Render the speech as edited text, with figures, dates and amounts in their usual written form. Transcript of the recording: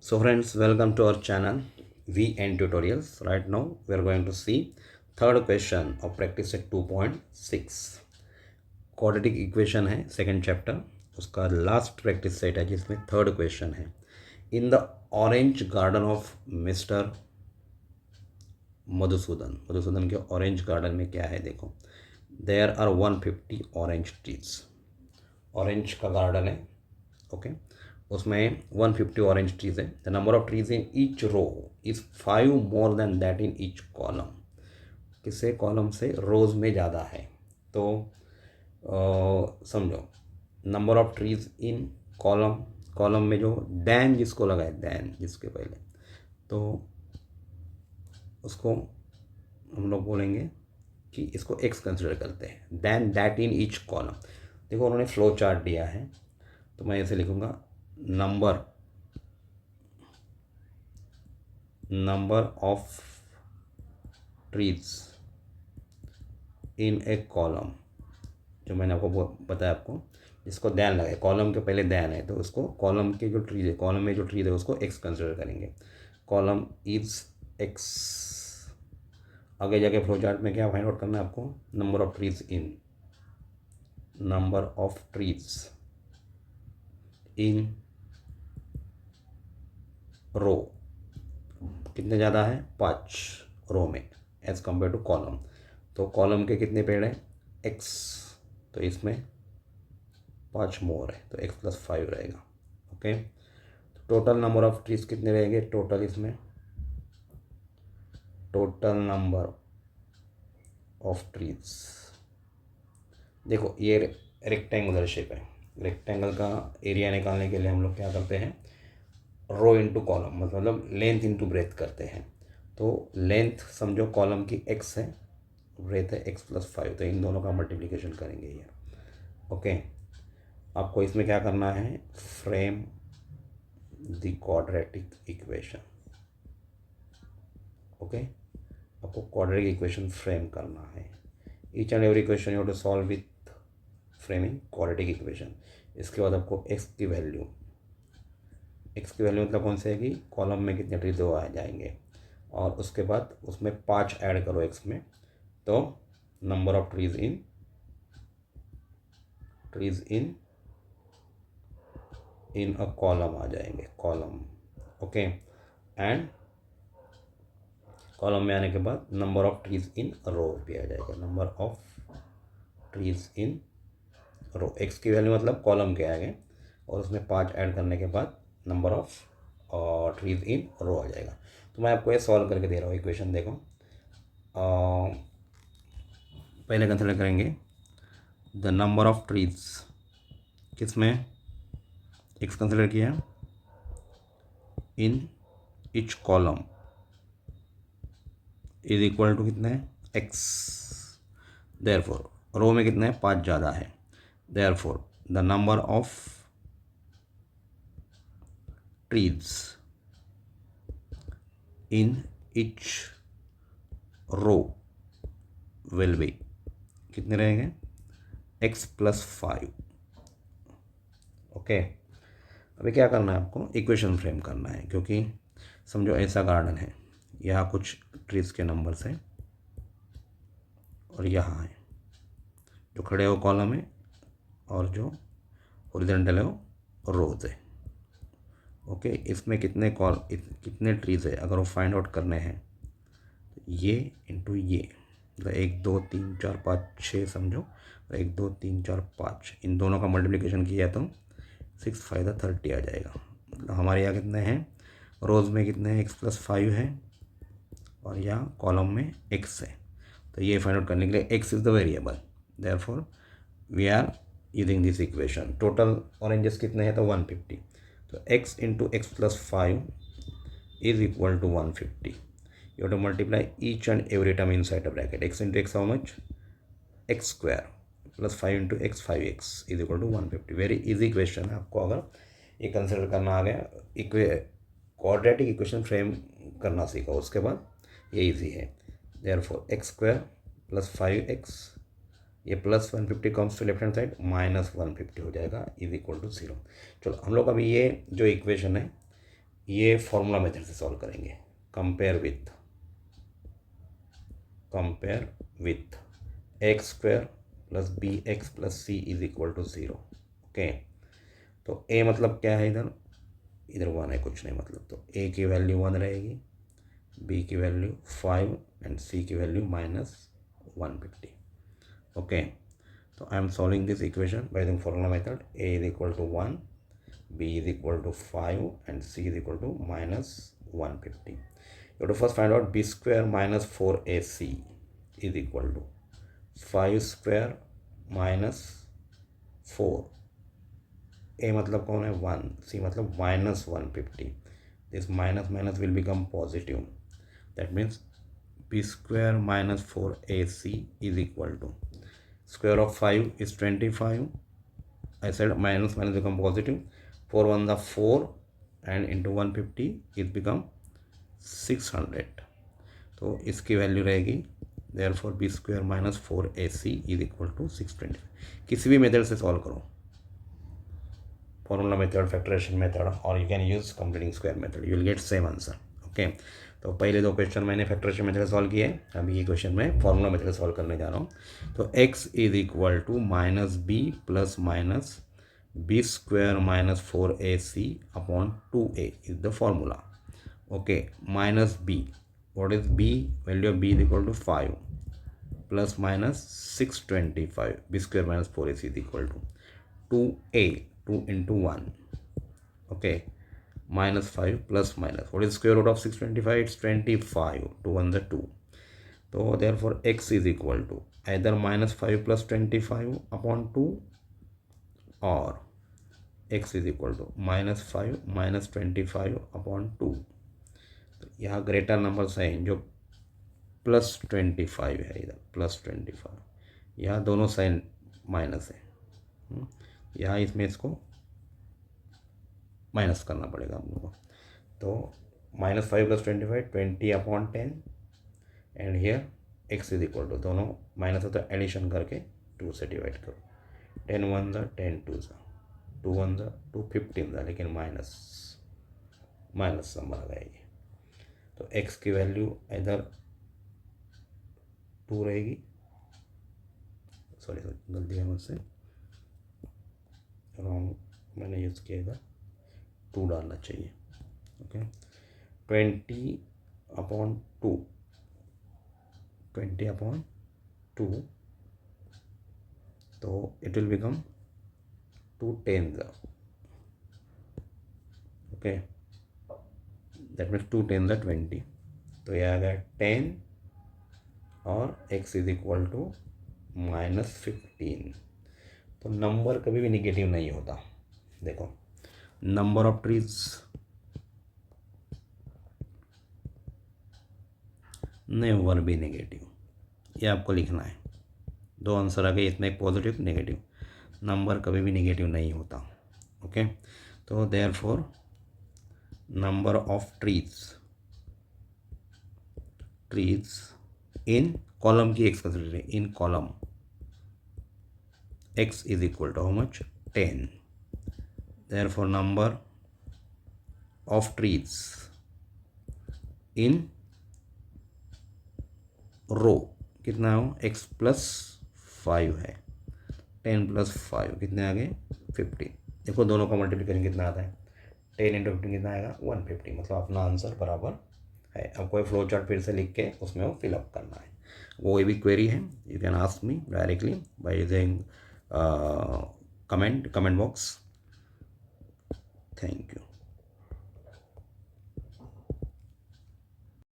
So friends, welcome to our channel VN Tutorials. Right now we are going to see third question of practice set 2.6. Quadratic equation है second chapter, उसका last practice set है जिसमें third question है. In the orange garden of mister Madhusudan के orange garden में क्या है देखो. There are 150 orange trees. Orange का गार्डन है, ओके. उसमें 150 ऑरेंज ट्रीज है. The number of trees in each row is 5 more than that in each column. किससे कॉलम से रोज में ज़्यादा है. तो समझो, number of trees in column में जो दैन जिसको लगा है, दैन जिसके पहले, तो उसको हम लोग बोलेंगे कि इसको एक्स कंसिडर करते हैं. Than that in each column. देखो उन्होंने फ्लो चार्ट दिया है, तो मैं ऐसे लिखूँगा number of trees in A column. जो मैंने आपको बताया, आपको जिसको दैन लगा है, कॉलम के पहले दैन है, तो उसको कॉलम के जो ट्रीज है, कॉलम में जो ट्रीज है उसको एक्स कंसिडर करेंगे. Column is x. आगे जाके फ्लो चार्ट में क्या फाइंड आउट करना है आपको. नंबर ऑफ ट्रीज इन रो. कितने ज़्यादा है, 5 रो में एज कम्पेयर टू कॉलम. तो कॉलम के कितने पेड़ हैं, एक्स, तो इसमें 5 मोर है, तो एक्स प्लस 5 रहेगा. Okay. Total number of trees कितने रहेंगे, टोटल नंबर ऑफ ट्रीज. देखो ये रेक्टेंगुलर शेप है. रेक्टेंगल का एरिया निकालने के लिए हम लोग क्या करते हैं, रो इंटू कॉलम, मतलब लेंथ इंटू ब्रेथ करते हैं. तो लेंथ समझो कॉलम की एक्स है, ब्रेथ है एक्स प्लस 5, तो इन दोनों का मल्टीप्लिकेशन करेंगे ये. ओके. आपको इसमें क्या करना है, frame the quadratic equation. Okay. आपको क्वाड्रेटिक इक्वेशन फ्रेम करना है. Each and every equation you have to solve with framing quadratic equation. इसके बाद आपको एक्स की वैल्यू मतलब कौन सी आएगी, कॉलम में कितने ट्रीज वो आ जाएंगे, और उसके बाद उसमें 5 ऐड करो एक्स में, तो number of trees in a column आ जाएंगे, कॉलम. ओके. एंड कॉलम में आने के बाद number of trees in row भी आ जाएगा. Number of trees in row, X की वैल्यू मतलब कॉलम के आएंगे, और उसमें 5 ऐड करने के बाद number of trees in row आ जाएगा. तो मैं आपको ये सॉल्व करके दे रहा हूँ इक्वेशन. देखो पहले कंसिडर करेंगे द नंबर ऑफ ट्रीज, किसमें एक्स कंसिडर किया, in each column is equal to कितना है, एक्स. देयरफॉर रो में कितना है, 5 ज़्यादा है. Therefore the number of trees in each row will be, कितने रहेंगे, एक्स प्लस 5. ओके. अभी क्या करना है आपको, इक्वेशन फ्रेम करना है, क्योंकि समझो ऐसा गार्डन है, यहाँ कुछ ट्रीज के नंबर्स हैं और यहाँ है, जो खड़े हो कॉलम है और जो हॉरिजॉन्टल है वो रोज है. ओके. इसमें कितने ट्रीज है अगर वो फाइंड आउट करने हैं, तो ये इंटू ये, मतलब 1 2 3 4 5 6 समझो, 1 2 3 4 5, इन दोनों का मल्टीप्लिकेशन किया तो 6 5 30 आ जाएगा. मतलब हमारे यहाँ कितने हैं, रोज में कितने हैं, एक्स प्लस 5 है, और यहाँ कॉलम में एक्स है. तो ये फाइंड आउट करने के लिए X is the variable. Therefore we are using this equation. Total oranges कितने हैं, तो 150. तो x into X plus 5 is equal to 150. You have to multiply each and every term inside the bracket. X into x how much, x square plus 5 into x 5x is equal to 150. Very easy question है. आपको अगर ये consider करना आ गया, quadratic equation frame करना सीखा, उसके बाद ये इजी है. Therefore x square plus 5x, ये plus 150 comes to left hand side, minus 150 हो जाएगा, इज इक्वल टू 0. चलो हम लोग अभी ये जो इक्वेशन है ये फॉर्मूला मेथड से सॉल्व करेंगे। Compare with X square plus B X plus C is equal to 0। Okay, तो ए मतलब क्या है, इधर 1 है, कुछ नहीं मतलब, तो ए की वैल्यू 1 रहेगी, बी की वैल्यू 5 एंड सी की वैल्यू -150। ओके, तो I am solving this equation by using formula method. A is equal to 1, b is equal to 5 and c is equal to -150. You have to first find out b square minus 4ac is equal to 5 square minus 4। a मतलब कौन है 1, c मतलब -150। this minus minus will become positive, that means b square minus 4ac is equal to square of 5 is 25, I said minus minus become positive, 4 1 the 4 and into 150 it become 600। तो इसकी value रहेगी therefore b square minus 4ac is equal to 625। किसी भी method से solve करो, formula method, factorisation method, और you can use completing square method, you will get same answer. Okay, तो पहले 2 क्वेश्चन मैंने फैक्टरेशन मेथड सॉल्व किए, अभी ये क्वेश्चन मैं फॉर्मूला मेथड सॉल्व करने जा रहा हूँ। तो x is equal to -b plus minus b square minus 4ac upon 2a is the formula। okay, minus b, what is b, value of b is equal to 5 plus minus 625, b square minus 4ac is equal to 2a, 2 into 1, okay, minus 5 plus minus, what is square root of 625, it's 25, 2 1 the 2, so therefore x is equal to either -5 plus 25 upon 2 or x is equal to -5 minus 25 upon 2। तो यहाँ greater numbers हैं जो +25 है, इधर +25, यहाँ दोनों sign minus है, यहाँ इसमें इसको माइनस करना पड़ेगा हम लोगों को। तो -5 + 25 20 upon 10 and here x is equal to, दोनों माइनस होता है, एडिशन करके 2 से डिवाइड करो, 10 1 ज़ा 10 2 ज़ा 2 1 ज़ा 2 15 ज़ा, लेकिन माइनस नंबर आ जाएगी। तो x की वैल्यू इधर 2 रहेगी, सॉरी गलती है मुझसे, रॉन्ग मैंने यूज़ किया, इधर 2 डालना चाहिए। ओके, 20 अपॉन 2, 20 अपॉन 2, तो इट विल बिकम 2 10 ज़ा, ओके, दैट मीन्स 2 10 ज़ा 20, तो ये आ गया 10 और x इज इक्वल टू -15। तो नंबर कभी भी निगेटिव नहीं होता। देखो, number of trees never be negative, ये आपको लिखना है। 2 आंसर आ गए, इसमें एक पॉजिटिव नेगेटिव, नंबर कभी भी नेगेटिव नहीं होता। ओके, तो therefore number of trees in column की एक्स कंसिडर करें, in column x is equal to how much 10, therefore number of trees in row कितना हो, x + 5 है, 10 + 5 कितने आ गए 50। देखो दोनों का मल्टीप्लिकेशन कितना आता है, 10 × 15 कितना आएगा 150, मतलब अपना आंसर बराबर है। अब कोई फ्लो चार्ट फिर से लिख के उसमें वो फिलअप करना है, वो भी क्वेरी है, you can ask me directly by using comment box.